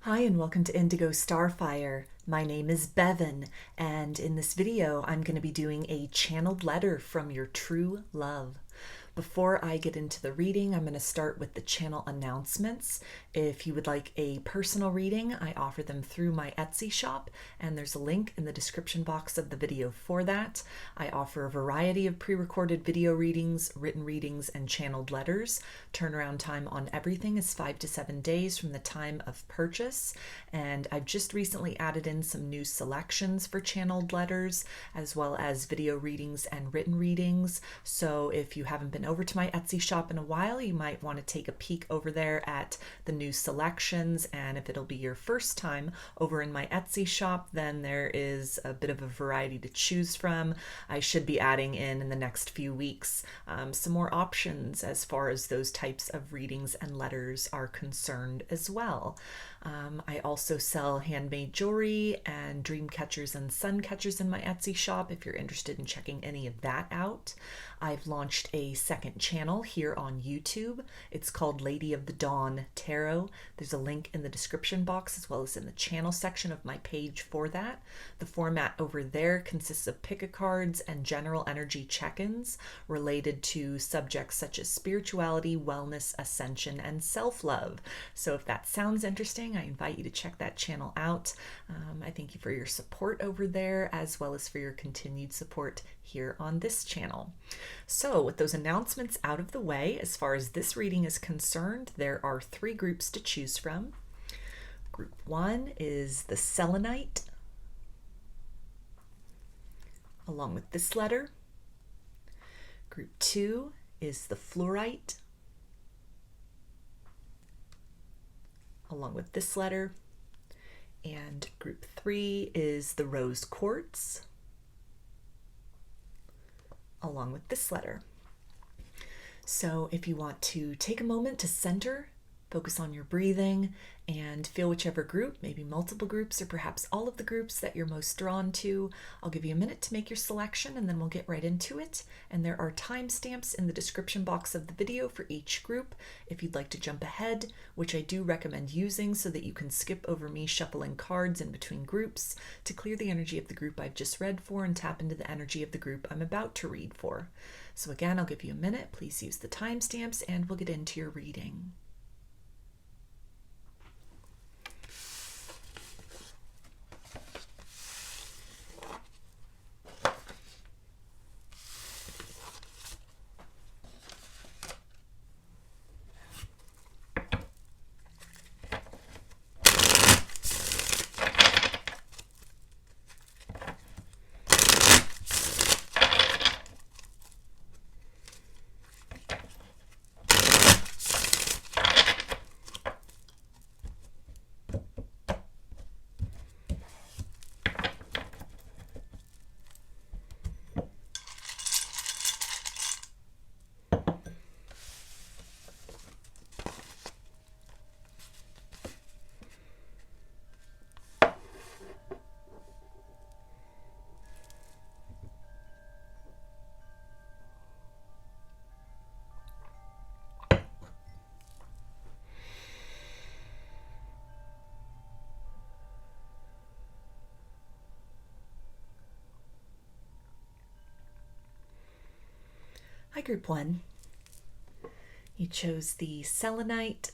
Hi and welcome to Indigo Starfire. My name is Bevin, and in this video I'm going to be doing a channeled letter from your true love. Before I get into the reading, I'm going to start with the channel announcements. If you would like a personal reading, I offer them through my Etsy shop, and there's a link in the description box of the video for that. I offer a variety of pre-recorded video readings, written readings, and channeled letters. Turnaround time on everything is 5 to 7 days from the time of purchase, and I've just recently added in some new selections for channeled letters, as well as video readings and written readings. So if you haven't been over to my Etsy shop in a while, you might want to take a peek over there at the new selections, and if it'll be your first time over in my Etsy shop, then there is a bit of a variety to choose from. I should be adding in the next few weeks some more options as far as those types of readings and letters are concerned as well. I also sell handmade jewelry and dream catchers and sun catchers in my Etsy shop if you're interested in checking any of that out. I've launched a second channel here on YouTube. It's called Lady of the Dawn Tarot. There's a link in the description box as well as in the channel section of my page for that. The format over there consists of pick-a-cards and general energy check-ins related to subjects such as spirituality, wellness, ascension, and self-love. So if that sounds interesting, I invite you to check that channel out. I thank you for your support over there as well as for your continued support here on this channel. So with those announcements out of the way, as far as this reading is concerned, there are 3 groups to choose from. Group 1 is the Selenite, along with this letter. Group 2 is the Fluorite, along with this letter. And group 3 is the Rose Quartz, along with this letter. So if you want to take a moment to center, focus on your breathing, and feel whichever group, maybe multiple groups or perhaps all of the groups that you're most drawn to, I'll give you a minute to make your selection and then we'll get right into it. And there are timestamps in the description box of the video for each group if you'd like to jump ahead, which I do recommend using so that you can skip over me shuffling cards in between groups to clear the energy of the group I've just read for and tap into the energy of the group I'm about to read for. So again, I'll give you a minute. Please use the timestamps and we'll get into your reading. Hi, Group 1. You chose the Selenite,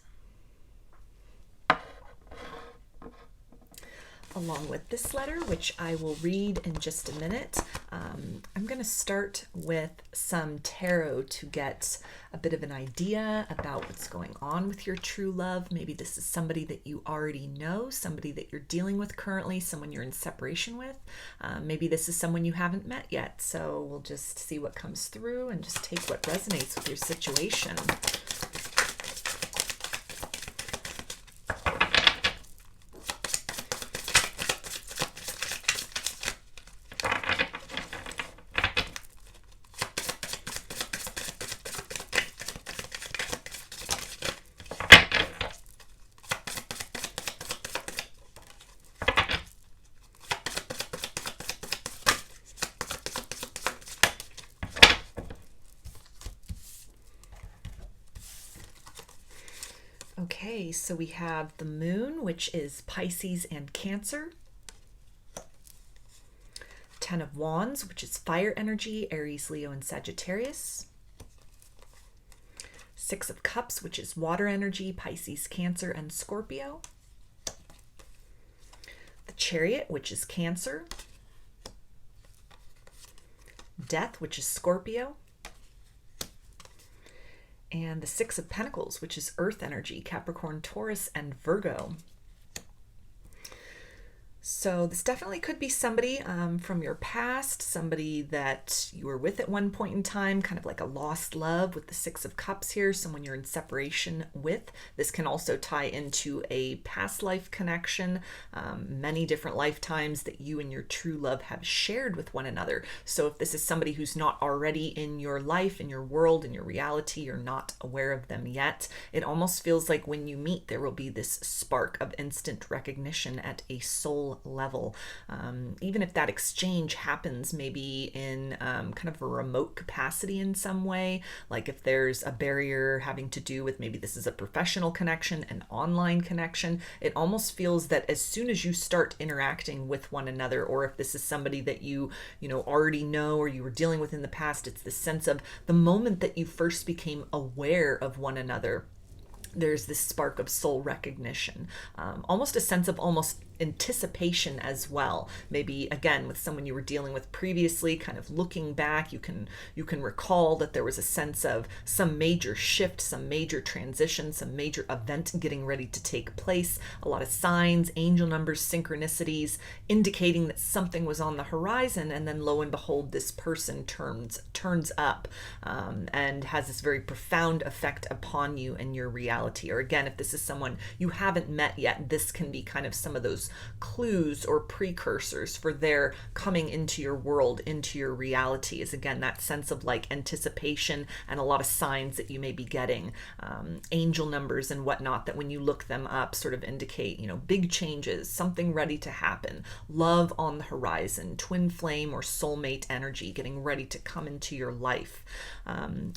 along with this letter, which I will read in just a minute. I'm going to start with some tarot to get a bit of an idea about what's going on with your true love. Maybe this is somebody that you already know, somebody that you're dealing with currently, someone you're in separation with. Maybe this is someone you haven't met yet. So we'll just see what comes through and just take what resonates with your situation. Alrighty, so we have the moon, which is Pisces and Cancer. Ten of Wands, which is fire energy, Aries, Leo, and Sagittarius. Six of Cups, which is water energy, Pisces, Cancer, and Scorpio. The Chariot, which is Cancer. Death, which is Scorpio. And the Six of Pentacles, which is earth energy, Capricorn, Taurus, and Virgo. So this definitely could be somebody from your past, somebody that you were with at one point in time, kind of like a lost love with the Six of Cups here, someone you're in separation with. This can also tie into a past life connection, many different lifetimes that you and your true love have shared with one another. So if this is somebody who's not already in your life, in your world, in your reality, you're not aware of them yet, it almost feels like when you meet, there will be this spark of instant recognition at a soul level. Even if that exchange happens maybe in kind of a remote capacity in some way, like if there's a barrier having to do with maybe this is a professional connection, an online connection, it almost feels that as soon as you start interacting with one another, or if this is somebody that you already know or you were dealing with in the past, it's the sense of the moment that you first became aware of one another, there's this spark of soul recognition, almost a sense of almost anticipation as well. Maybe again with someone you were dealing with previously, kind of looking back, you can recall that there was a sense of some major shift, some major transition, some major event getting ready to take place. A lot of signs, angel numbers, synchronicities indicating that something was on the horizon, and then lo and behold, this person turns up and has this very profound effect upon you and your reality. Or again, if this is someone you haven't met yet, this can be kind of some of those clues or precursors for their coming into your world, into your reality, is again that sense of like anticipation and a lot of signs that you may be getting, angel numbers and whatnot, that when you look them up sort of indicate, big changes, something ready to happen, love on the horizon, twin flame or soulmate energy getting ready to come into your life.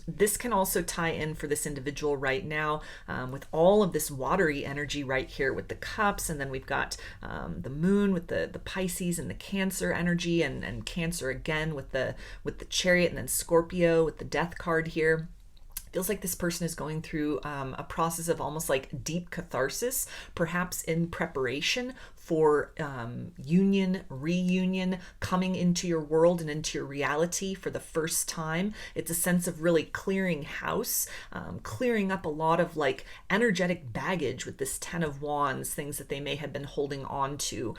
This can also tie in for this individual right now with all of this watery energy right here with the cups, and then we've got the moon with the Pisces and the Cancer energy, and Cancer again with the Chariot, and then Scorpio with the Death card here. Feels like this person is going through a process of almost like deep catharsis, perhaps in preparation for reunion, coming into your world and into your reality for the first time. It's a sense of really clearing house, clearing up a lot of like energetic baggage with this Ten of Wands, things that they may have been holding on to,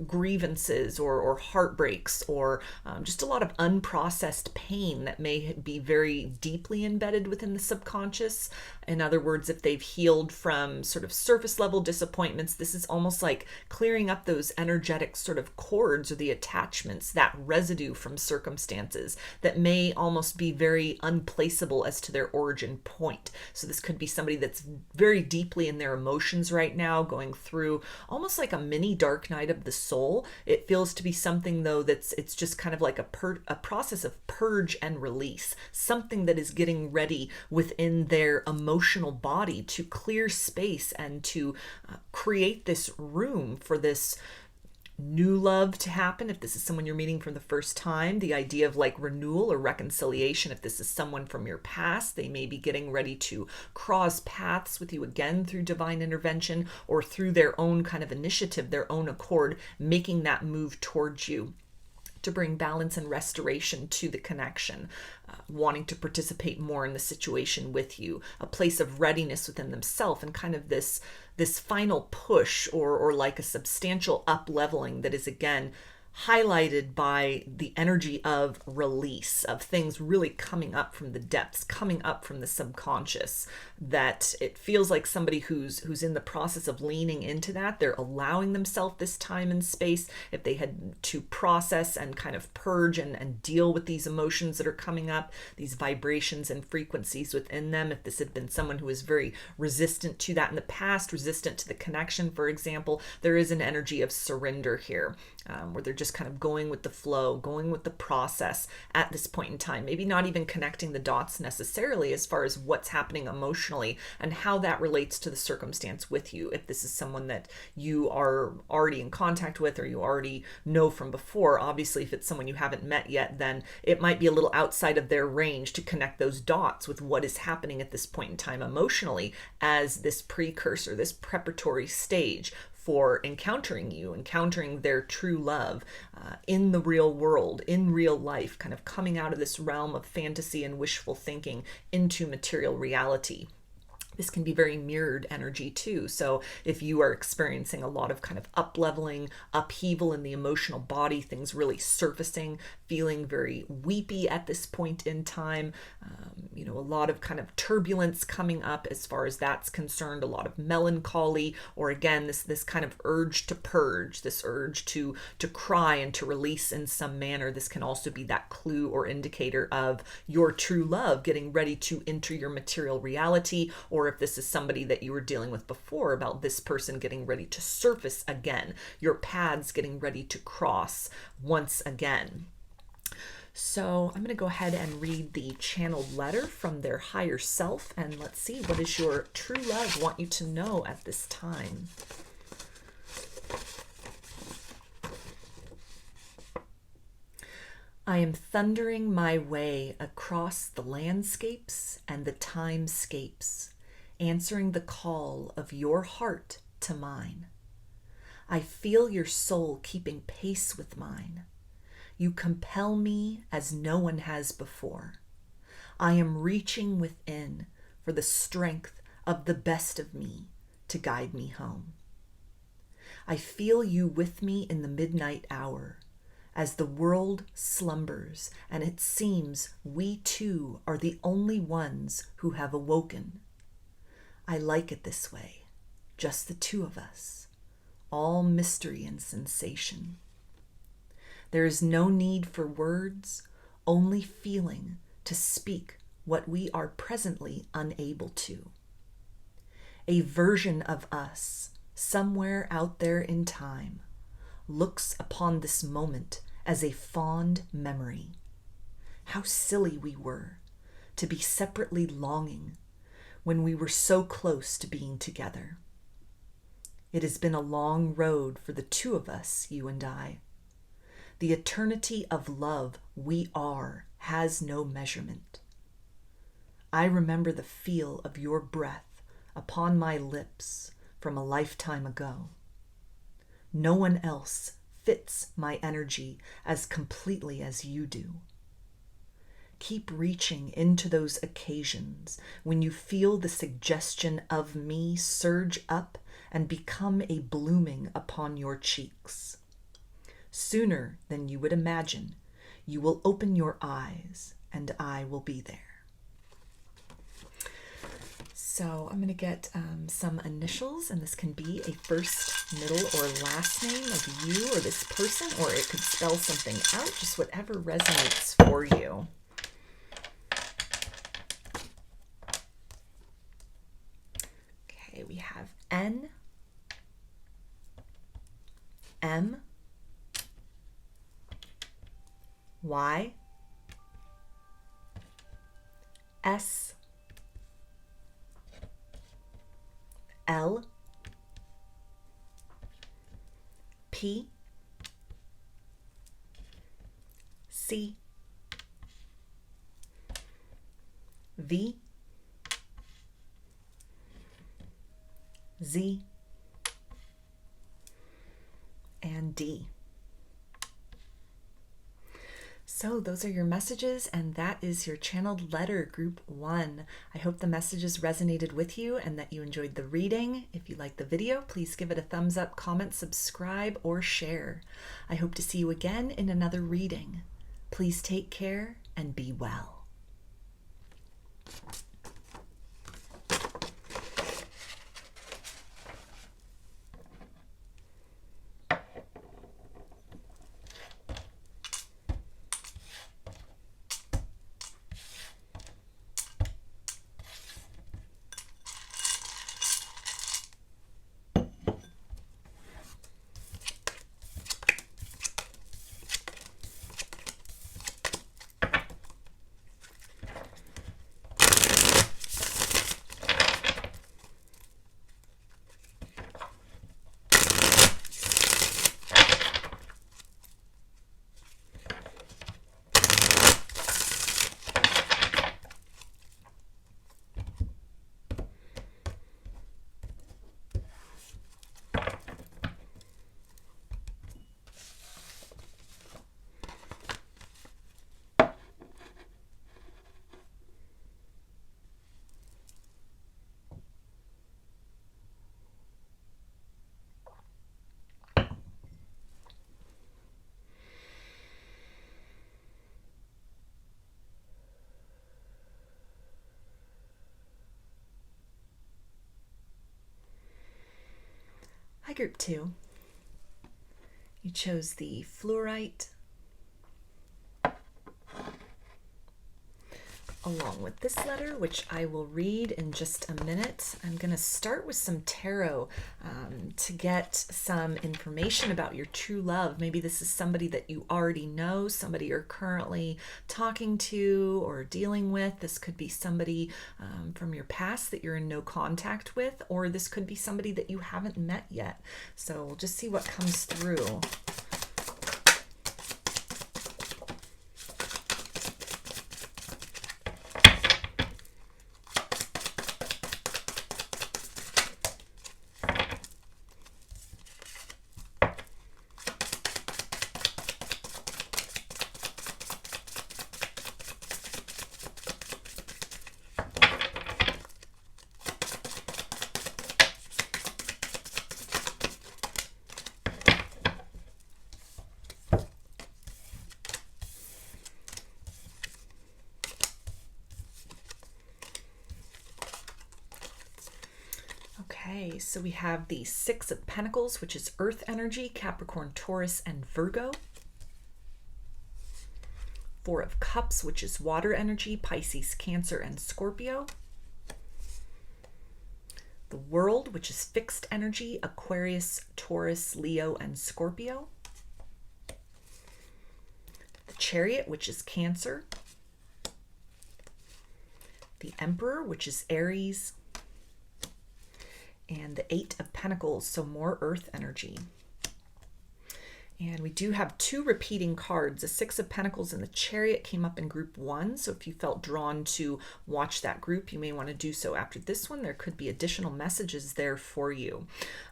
grievances or heartbreaks, or just a lot of unprocessed pain that may be very deeply embedded within the subconscious. In other words, if they've healed from sort of surface level disappointments, this is almost like clearing up those energetic sort of cords or the attachments, that residue from circumstances that may almost be very unplaceable as to their origin point. So this could be somebody that's very deeply in their emotions right now, going through almost like a mini dark night of the soul. It feels to be something though it's just kind of like a process of purge and release, something that is getting ready within their emotional body to clear space and to create this room for this new love to happen. If this is someone you're meeting for the first time, the idea of like renewal or reconciliation. If this is someone from your past, they may be getting ready to cross paths with you again through divine intervention or through their own kind of initiative, their own accord, making that move towards you to bring balance and restoration to the connection, wanting to participate more in the situation with you, a place of readiness within themselves, and kind of this final push or like a substantial up-leveling that is again highlighted by the energy of release, of things really coming up from the depths, coming up from the subconscious, that it feels like somebody who's in the process of leaning into that. They're allowing themselves this time and space. If they had to process and kind of purge and deal with these emotions that are coming up, these vibrations and frequencies within them, if this had been someone who is very resistant to that in the past, resistant to the connection, for example, there is an energy of surrender here, where they're just just kind of going with the flow, going with the process at this point in time. Maybe not even connecting the dots necessarily as far as what's happening emotionally and how that relates to the circumstance with you. If this is someone that you are already in contact with or you already know from before, obviously if it's someone you haven't met yet, then it might be a little outside of their range to connect those dots with what is happening at this point in time emotionally as this precursor, this preparatory stage for encountering you, encountering their true love in the real world, in real life, kind of coming out of this realm of fantasy and wishful thinking into material reality. This can be very mirrored energy too. So if you are experiencing a lot of kind of up-leveling, upheaval in the emotional body, things really surfacing, feeling very weepy at this point in time, a lot of kind of turbulence coming up as far as that's concerned, a lot of melancholy, or again, this kind of urge to purge, this urge to cry and to release in some manner. This can also be that clue or indicator of your true love getting ready to enter your material reality, or if this is somebody that you were dealing with before, about this person getting ready to surface again, your paths getting ready to cross once again. So I'm going to go ahead and read the channeled letter from their higher self, and let's see, what does your true love want you to know at this time? I am thundering my way across the landscapes and the timescapes, answering the call of your heart to mine. I feel your soul keeping pace with mine. You compel me as no one has before. I am reaching within for the strength of the best of me to guide me home. I feel you with me in the midnight hour, as the world slumbers and it seems we two are the only ones who have awoken. I like it this way, just the two of us, all mystery and sensation. There is no need for words, only feeling to speak what we are presently unable to. A version of us, somewhere out there in time, looks upon this moment as a fond memory. How silly we were to be separately longing when we were so close to being together. It has been a long road for the two of us, you and I. The eternity of love we are has no measurement. I remember the feel of your breath upon my lips from a lifetime ago. No one else fits my energy as completely as you do. Keep reaching into those occasions when you feel the suggestion of me surge up and become a blooming upon your cheeks. Sooner than you would imagine, you will open your eyes and I will be there. So I'm going to get some initials, and this can be a first, middle, or last name of you or this person, or it could spell something out, just whatever resonates for you. Okay, we have N, M, Y, S, L, P, C, V, Z, and D. So those are your messages, and that is your channeled letter, group 1. I hope the messages resonated with you and that you enjoyed the reading. If you liked the video, please give it a thumbs up, comment, subscribe, or share. I hope to see you again in another reading. Please take care and be well. group 2. You chose the Fluorite, along with this letter, which I will read in just a minute. I'm going to start with some tarot to get some information about your true love. Maybe this is somebody that you already know, somebody you're currently talking to or dealing with. This could be somebody from your past that you're in no contact with, or this could be somebody that you haven't met yet. So we'll just see what comes through. Okay, so we have the Six of Pentacles, which is Earth energy, Capricorn, Taurus, and Virgo. Four of Cups, which is water energy, Pisces, Cancer, and Scorpio. The World, which is fixed energy, Aquarius, Taurus, Leo, and Scorpio. The Chariot, which is Cancer. The Emperor, which is Aries. And the Eight of Pentacles, so more earth energy. And we do have two repeating cards. The Six of Pentacles and the Chariot came up in group 1. So if you felt drawn to watch that group, you may want to do so after this one. There could be additional messages there for you.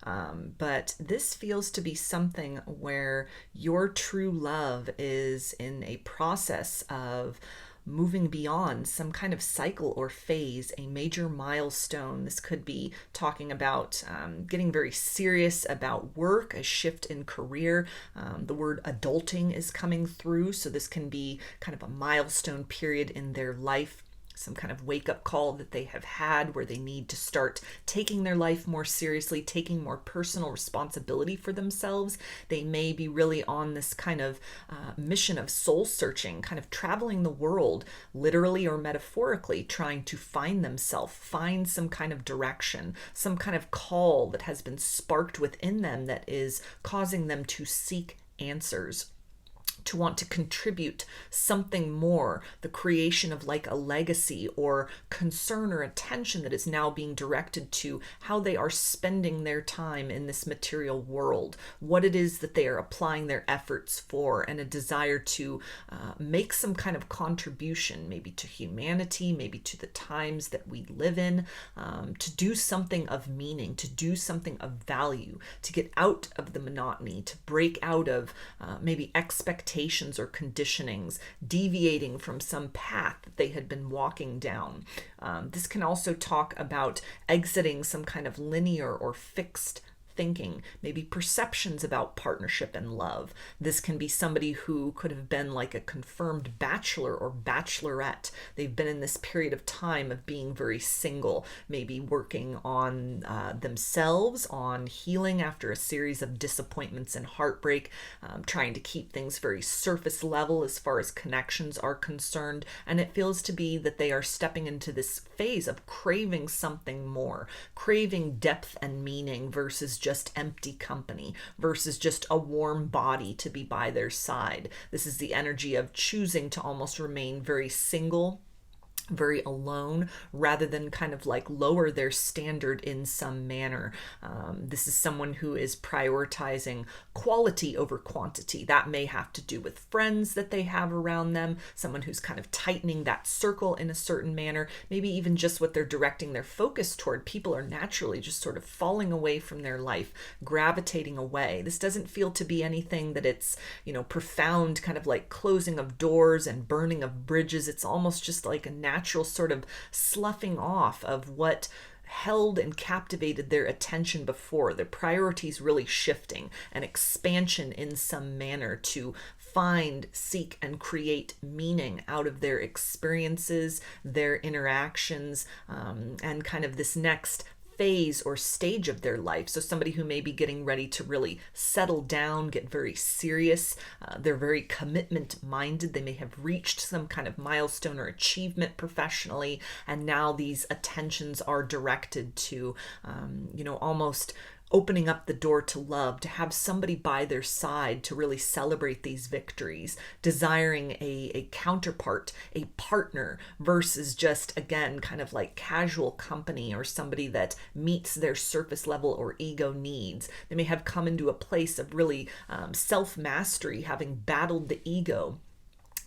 But this feels to be something where your true love is in a process of moving beyond some kind of cycle or phase, a major milestone. This could be talking about getting very serious about work, a shift in career. The word adulting is coming through, so this can be kind of a milestone period in their life. Some kind of wake-up call that they have had where they need to start taking their life more seriously, taking more personal responsibility for themselves. They may be really on this kind of mission of soul searching, kind of traveling the world, literally or metaphorically, trying to find themselves, find some kind of direction, some kind of call that has been sparked within them that is causing them to seek answers, to want to contribute something more, the creation of like a legacy or concern or attention that is now being directed to how they are spending their time in this material world, what it is that they are applying their efforts for, and a desire to make some kind of contribution, maybe to humanity, maybe to the times that we live in, to do something of meaning, to do something of value, to get out of the monotony, to break out of maybe expectations or conditionings, deviating from some path that they had been walking down. This can also talk about exiting some kind of linear or fixed thinking, maybe perceptions about partnership and love. This can be somebody who could have been like a confirmed bachelor or bachelorette. They've been in this period of time of being very single, maybe working on themselves, on healing after a series of disappointments and heartbreak, trying to keep things very surface level as far as connections are concerned. And it feels to be that they are stepping into this phase of craving something more, craving depth and meaning versus just empty company, versus just a warm body to be by their side. This is the energy of choosing to almost remain very single, very alone, rather than kind of like lower their standard in some manner. This is someone who is prioritizing quality over quantity. That may have to do with friends that they have around them, someone who's kind of tightening that circle in a certain manner, maybe even just what they're directing their focus toward. People are naturally just sort of falling away from their life, gravitating away. This doesn't feel to be anything that it's, profound kind of like closing of doors and burning of bridges. It's almost just like a natural sort of sloughing off of what held and captivated their attention before. Their priorities really shifting, an expansion in some manner to find, seek, and create meaning out of their experiences, their interactions, and kind of this next phase or stage of their life. So somebody who may be getting ready to really settle down, get very serious. They're very commitment minded. They may have reached some kind of milestone or achievement professionally, and now these attentions are directed to, almost opening up the door to love, to have somebody by their side to really celebrate these victories, desiring a counterpart, a partner, versus just, again, kind of like casual company or somebody that meets their surface level or ego needs. They may have come into a place of really self-mastery, having battled the ego,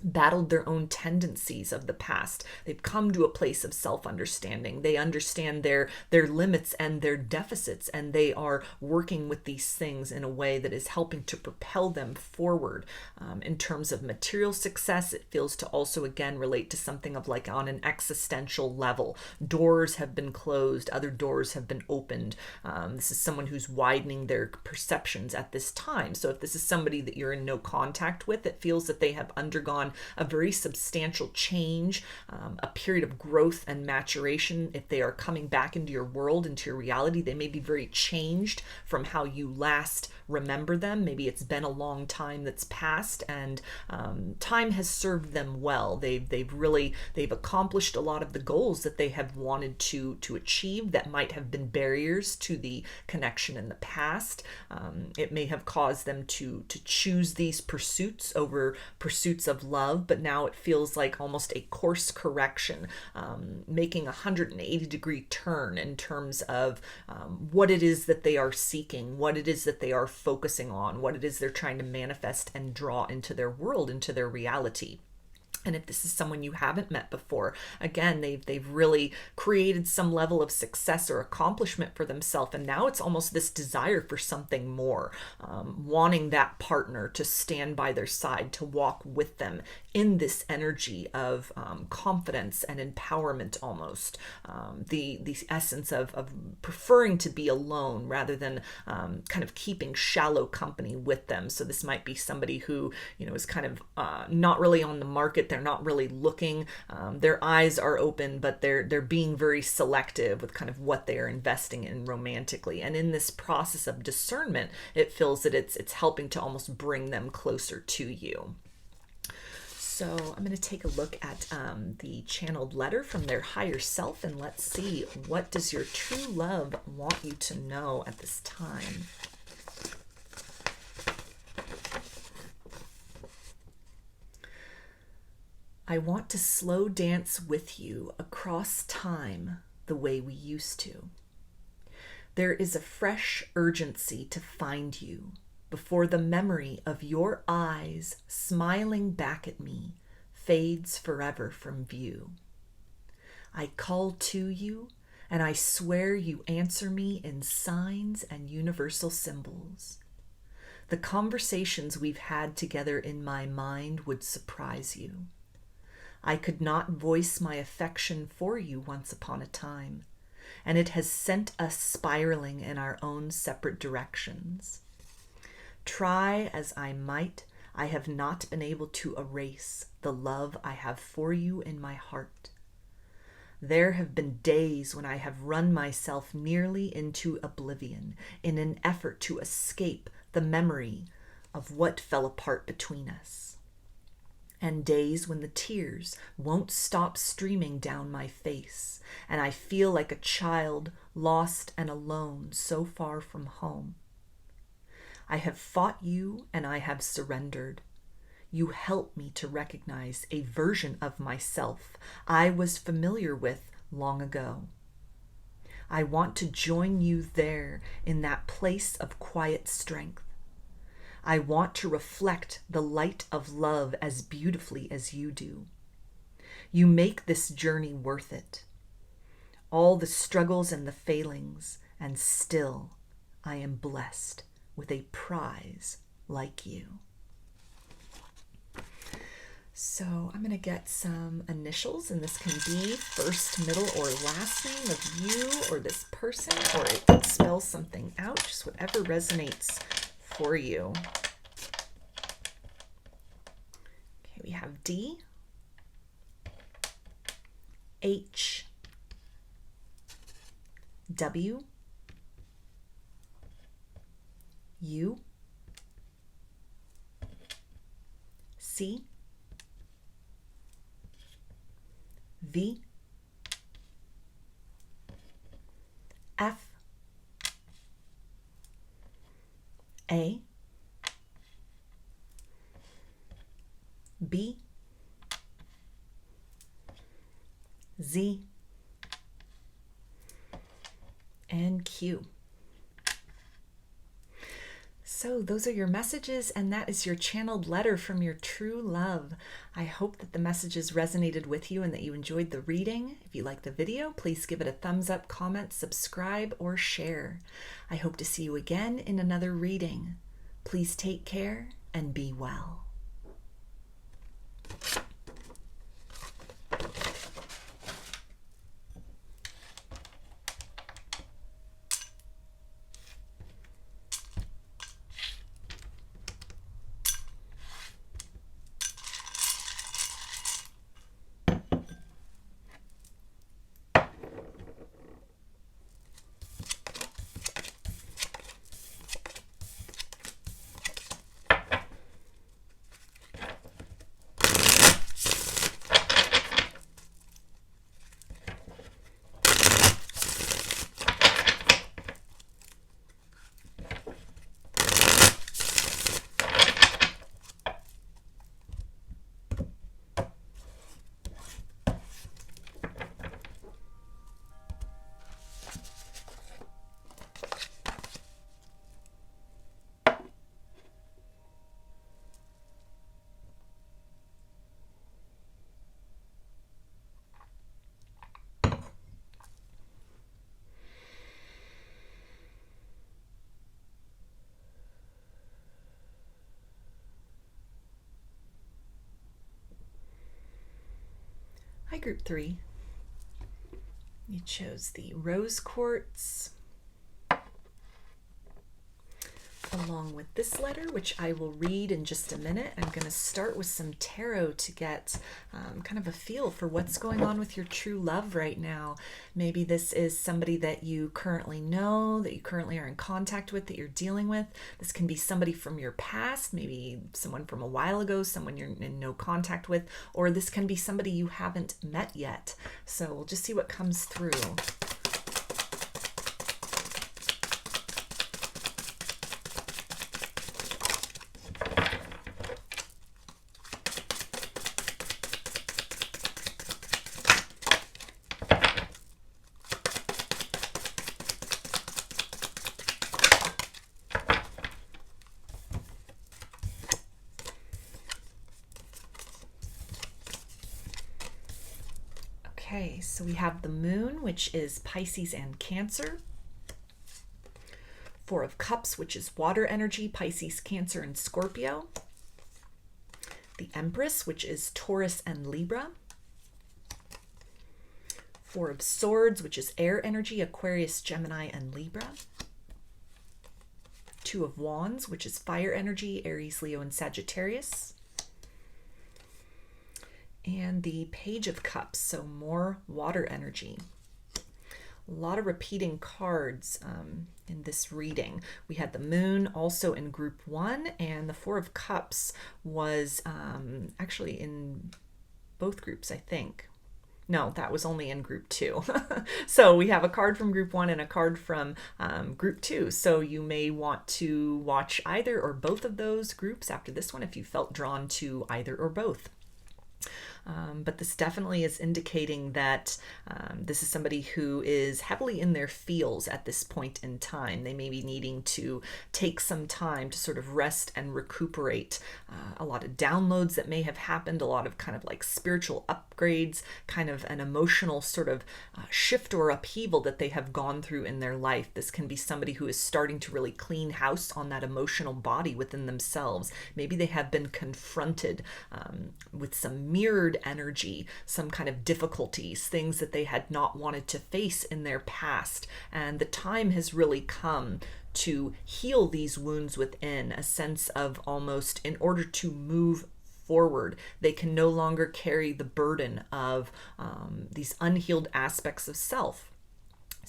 battled their own tendencies of the past. They've come to a place of self-understanding. They understand their limits and their deficits, and they are working with these things in a way that is helping to propel them forward. In terms of material success, it feels to also, again, relate to something of like on an existential level. Doors have been closed, other doors have been opened. This is someone who's widening their perceptions at this time. So if this is somebody that you're in no contact with, it feels that they have undergone a very substantial change, a period of growth and maturation. If they are coming back into your world, into your reality, they may be very changed from how you last remember them. Maybe it's been a long time that's passed, and time has served them well. They've accomplished a lot of the goals that they have wanted to achieve that might have been barriers to the connection in the past. It may have caused them to choose these pursuits over pursuits of love, but now it feels like almost a course correction, making a 180-degree turn in terms of what it is that they are seeking, what it is that they are focusing on, what it is they're trying to manifest and draw into their world, into their reality. And if this is someone you haven't met before, again, they've really created some level of success or accomplishment for themselves. And now it's almost this desire for something more, wanting that partner to stand by their side, to walk with them in this energy of confidence and empowerment almost. The essence of preferring to be alone rather than kind of keeping shallow company with them. So this might be somebody who, is kind of not really on the market. They're not really looking. Their eyes are open, but they're being very selective with kind of what they are investing in romantically. And in this process of discernment, it feels that it's helping to almost bring them closer to you. So I'm going to take a look at the channeled letter from their higher self, and let's see, what does your true love want you to know at this time? I want to slow dance with you across time the way we used to. There is a fresh urgency to find you before the memory of your eyes smiling back at me fades forever from view. I call to you, and I swear you answer me in signs and universal symbols. The conversations we've had together in my mind would surprise you. I could not voice my affection for you once upon a time, and it has sent us spiraling in our own separate directions. Try as I might, I have not been able to erase the love I have for you in my heart. There have been days when I have run myself nearly into oblivion in an effort to escape the memory of what fell apart between us. And days when the tears won't stop streaming down my face, and I feel like a child lost and alone so far from home. I have fought you and I have surrendered. You help me to recognize a version of myself I was familiar with long ago. I want to join you there in that place of quiet strength. I want to reflect the light of love as beautifully as you do. You make this journey worth it. All the struggles and the failings, and still I am blessed with a prize like you. So I'm going to get some initials, and this can be first, middle, or last name of you or this person, or it can spell something out, just whatever resonates for you. Okay, we have D, H, W, U, C, V, F, A, B, Z, and Q. So those are your messages, and that is your channeled letter from your true love. I hope that the messages resonated with you and that you enjoyed the reading. If you liked the video, please give it a thumbs up, comment, subscribe, or share. I hope to see you again in another reading. Please take care and be well. Hi, Group 3. You chose the Rose Quartz along with this letter, which I will read in just a minute. I'm going to start with some tarot to get kind of a feel for what's going on with your true love right now. Maybe this is somebody that you currently know, that you currently are in contact with, that you're dealing with. This can be somebody from your past, maybe someone from a while ago, someone you're in no contact with, or this can be somebody you haven't met yet. So we'll just see what comes through. Okay, so we have the Moon, which is Pisces and Cancer. Four of Cups, which is water energy, Pisces, Cancer, and Scorpio. The Empress, which is Taurus and Libra. Four of Swords, which is air energy, Aquarius, Gemini, and Libra. Two of Wands, which is fire energy, Aries, Leo, and Sagittarius. And the Page of Cups, so more water energy. A lot of repeating cards in this reading. We had the Moon also in Group 1, and the Four of Cups was actually in both groups, I think. No, that was only in Group 2. So we have a card from Group 1 and a card from Group 2. So you may want to watch either or both of those groups after this one if you felt drawn to either or both. But this definitely is indicating that this is somebody who is heavily in their feels at this point in time. They may be needing to take some time to sort of rest and recuperate. A lot of downloads that may have happened, a lot of kind of like spiritual upgrades, kind of an emotional sort of shift or upheaval that they have gone through in their life. This can be somebody who is starting to really clean house on that emotional body within themselves. Maybe they have been confronted with some mirrored energy, some kind of difficulties, things that they had not wanted to face in their past. And the time has really come to heal these wounds within, a sense of almost in order to move forward. They can no longer carry the burden of these unhealed aspects of self.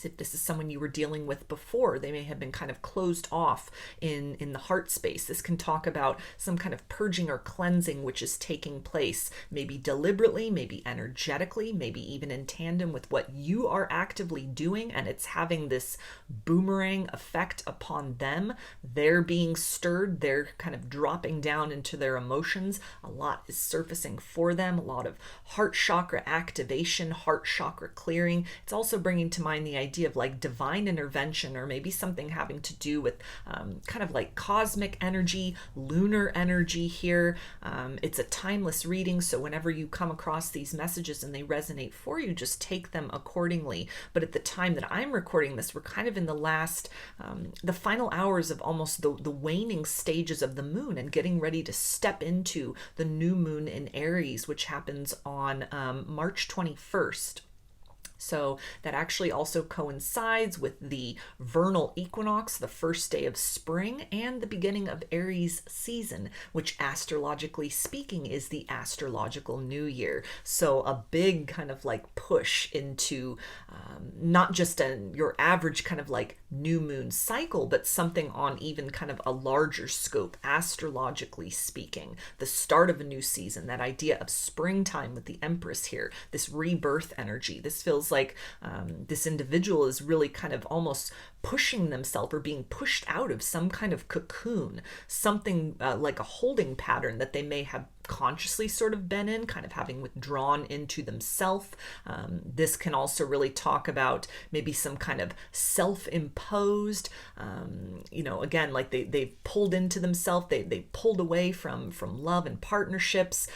If this is someone you were dealing with before, they may have been kind of closed off in the heart space. This can talk about some kind of purging or cleansing which is taking place, maybe deliberately, maybe energetically, maybe even in tandem with what you are actively doing, and it's having this boomerang effect upon them. They're being stirred, they're kind of dropping down into their emotions. A lot is surfacing for them, a lot of heart chakra activation, heart chakra clearing. It's also bringing to mind the idea of like divine intervention, or maybe something having to do with kind of like cosmic energy, lunar energy here. It's a timeless reading, so whenever you come across these messages and they resonate for you, just take them accordingly. But at the time that I'm recording this, we're kind of in the last, the final hours of almost the waning stages of the moon, and getting ready to step into the new moon in Aries, which happens on March 21st. So that actually also coincides with the vernal equinox, the first day of spring, and the beginning of Aries season, which astrologically speaking is the astrological new year. So a big kind of like push into not just your average kind of like new moon cycle, but something on even kind of a larger scope, astrologically speaking. The start of a new season, that idea of springtime with the Empress here, this rebirth energy. This feels like this individual is really kind of almost pushing themselves or being pushed out of some kind of cocoon, something like a holding pattern that they may have consciously sort of been in, kind of having withdrawn into themselves. This can also really talk about maybe some kind of self-imposed, again, like they pulled into themselves, they pulled away from love and partnerships.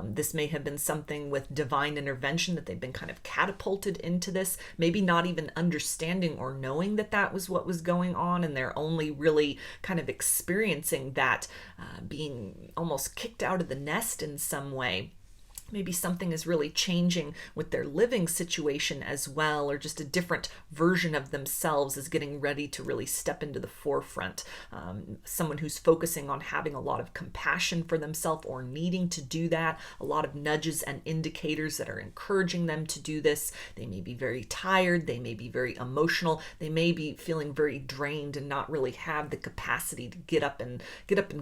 This may have been something with divine intervention, that they've been kind of catapulted into this, maybe not even understanding or knowing that that was what was going on, and they're only really kind of experiencing that being almost kicked out of the nest in some way. Maybe something is really changing with their living situation as well, or just a different version of themselves is getting ready to really step into the forefront. Someone who's focusing on having a lot of compassion for themselves or needing to do that, a lot of nudges and indicators that are encouraging them to do this. They may be very tired, they may be very emotional, they may be feeling very drained and not really have the capacity to get up and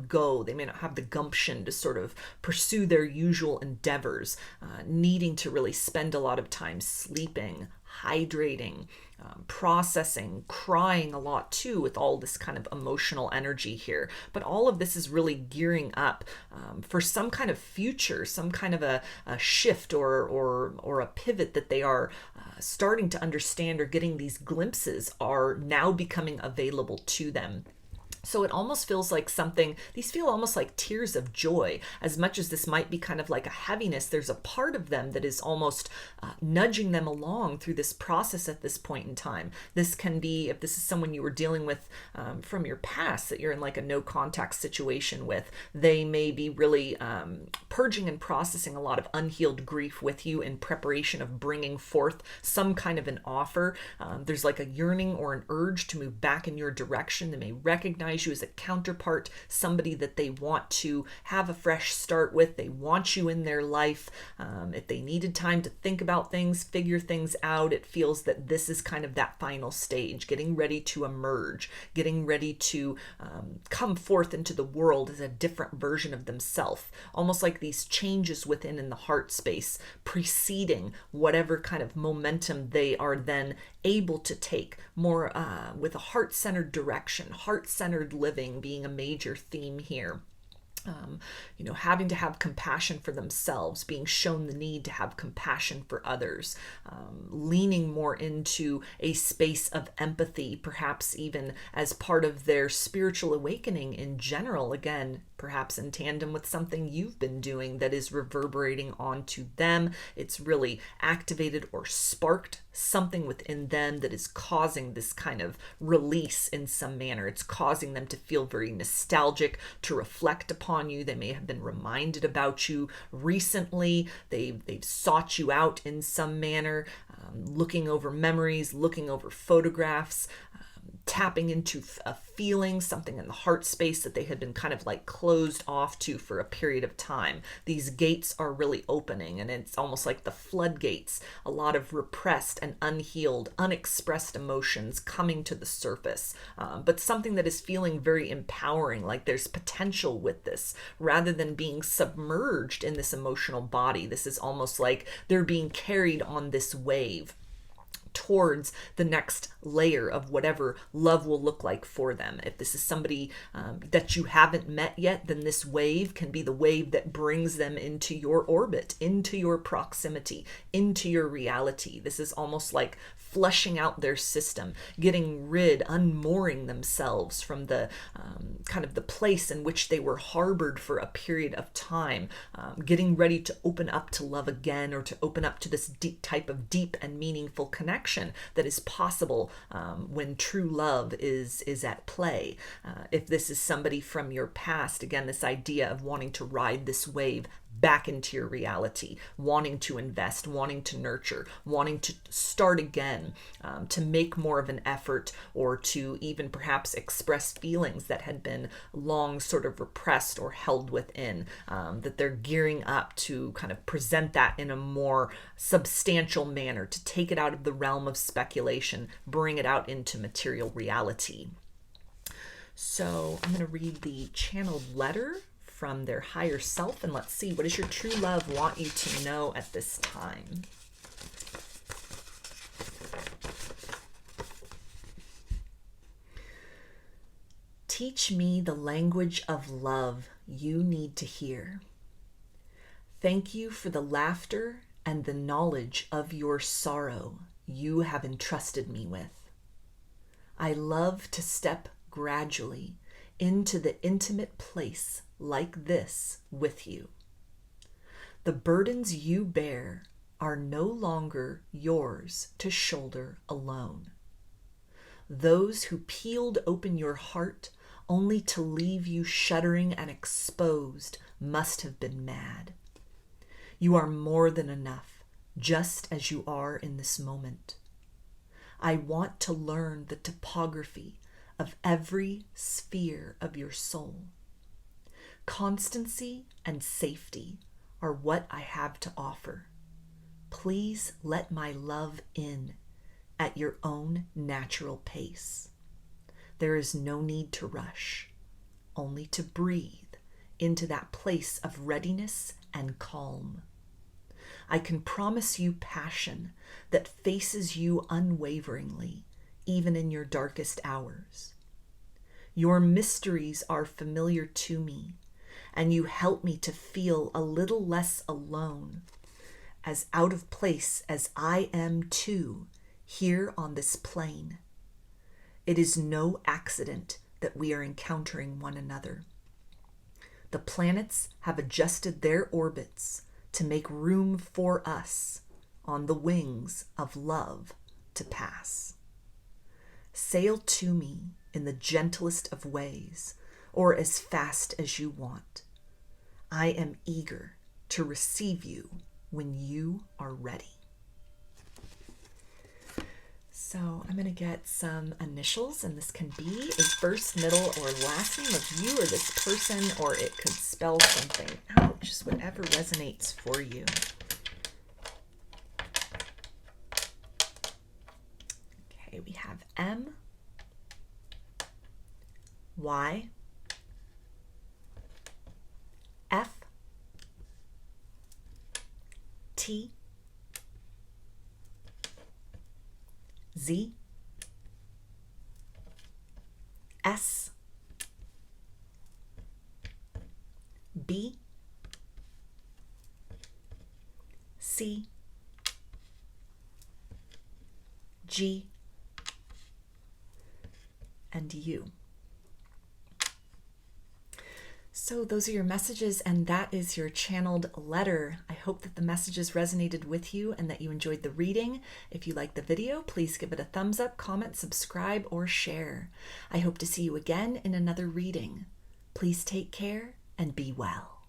go. They may not have the gumption to sort of pursue their usual endeavors. Needing to really spend a lot of time sleeping, hydrating, processing, crying a lot too, with all this kind of emotional energy here. But all of this is really gearing up for some kind of future, some kind of a shift or a pivot that they are starting to understand, or getting these glimpses are now becoming available to them. So it almost feels like these feel almost like tears of joy. As much as this might be kind of like a heaviness, there's a part of them that is almost nudging them along through this process at this point in time. This can be, if this is someone you were dealing with from your past, that you're in like a no contact situation with, they may be really purging and processing a lot of unhealed grief with you in preparation of bringing forth some kind of an offer. There's like a yearning or an urge to move back in your direction. They may recognize you as a counterpart, somebody that they want to have a fresh start with. They want you in their life. If they needed time to think about things, figure things out, it feels that this is kind of that final stage, getting ready to emerge, getting ready to come forth into the world as a different version of themselves. Almost like these changes within in the heart space preceding whatever kind of momentum they are then able to take, more with a heart-centered direction, heart-centered living being a major theme here. Having to have compassion for themselves, being shown the need to have compassion for others, leaning more into a space of empathy, perhaps even as part of their spiritual awakening in general, again, perhaps in tandem with something you've been doing that is reverberating onto them. It's really activated or sparked something within them that is causing this kind of release in some manner. It's causing them to feel very nostalgic, to reflect upon you. They may have been reminded about you recently. They've sought you out in some manner, looking over memories, looking over photographs. tapping into a feeling, something in the heart space that they had been kind of like closed off to for a period of time. These gates are really opening, and it's almost like the floodgates, a lot of repressed and unhealed, unexpressed emotions coming to the surface, but something that is feeling very empowering, like there's potential with this, rather than being submerged in this emotional body. This is almost like they're being carried on this wave towards the next layer of whatever love will look like for them. If this is somebody that you haven't met yet, then this wave can be the wave that brings them into your orbit, into your proximity, into your reality. This is almost like flushing out their system, getting rid, unmooring themselves from the kind of the place in which they were harbored for a period of time, getting ready to open up to love again, or to open up to this deep type of deep and meaningful connection that is possible when true love is at play. If this is somebody from your past, again, this idea of wanting to ride this wave back into your reality, wanting to invest, wanting to nurture, wanting to start again, to make more of an effort, or to even perhaps express feelings that had been long sort of repressed or held within, that they're gearing up to kind of present that in a more substantial manner, to take it out of the realm of speculation, bring it out into material reality. So I'm going to read the channeled letter from their higher self, and let's see, what does your true love want you to know at this time? Teach me the language of love you need to hear. Thank you for the laughter and the knowledge of your sorrow you have entrusted me with. I love to step gradually into the intimate place like this with you. The burdens you bear are no longer yours to shoulder alone. Those who peeled open your heart only to leave you shuddering and exposed must have been mad. You are more than enough, just as you are in this moment. I want to learn the topography of every sphere of your soul. Constancy and safety are what I have to offer. Please let my love in at your own natural pace. There is no need to rush, only to breathe into that place of readiness and calm. I can promise you passion that faces you unwaveringly, even in your darkest hours. Your mysteries are familiar to me, and you help me to feel a little less alone, as out of place as I am too, here on this plane. It is no accident that we are encountering one another. The planets have adjusted their orbits to make room for us on the wings of love to pass. Sail to me in the gentlest of ways, or as fast as you want. I am eager to receive you when you are ready. So I'm going to get some initials, and this can be a first, middle, or last name of you or this person, or it could spell something out, just whatever resonates for you. Okay, we have M, Y, F, T, Z, S, B, C, G, and U. So those are your messages, and that is your channeled letter. I hope that the messages resonated with you and that you enjoyed the reading. If you liked the video, please give it a thumbs up, comment, subscribe, or share. I hope to see you again in another reading. Please take care and be well.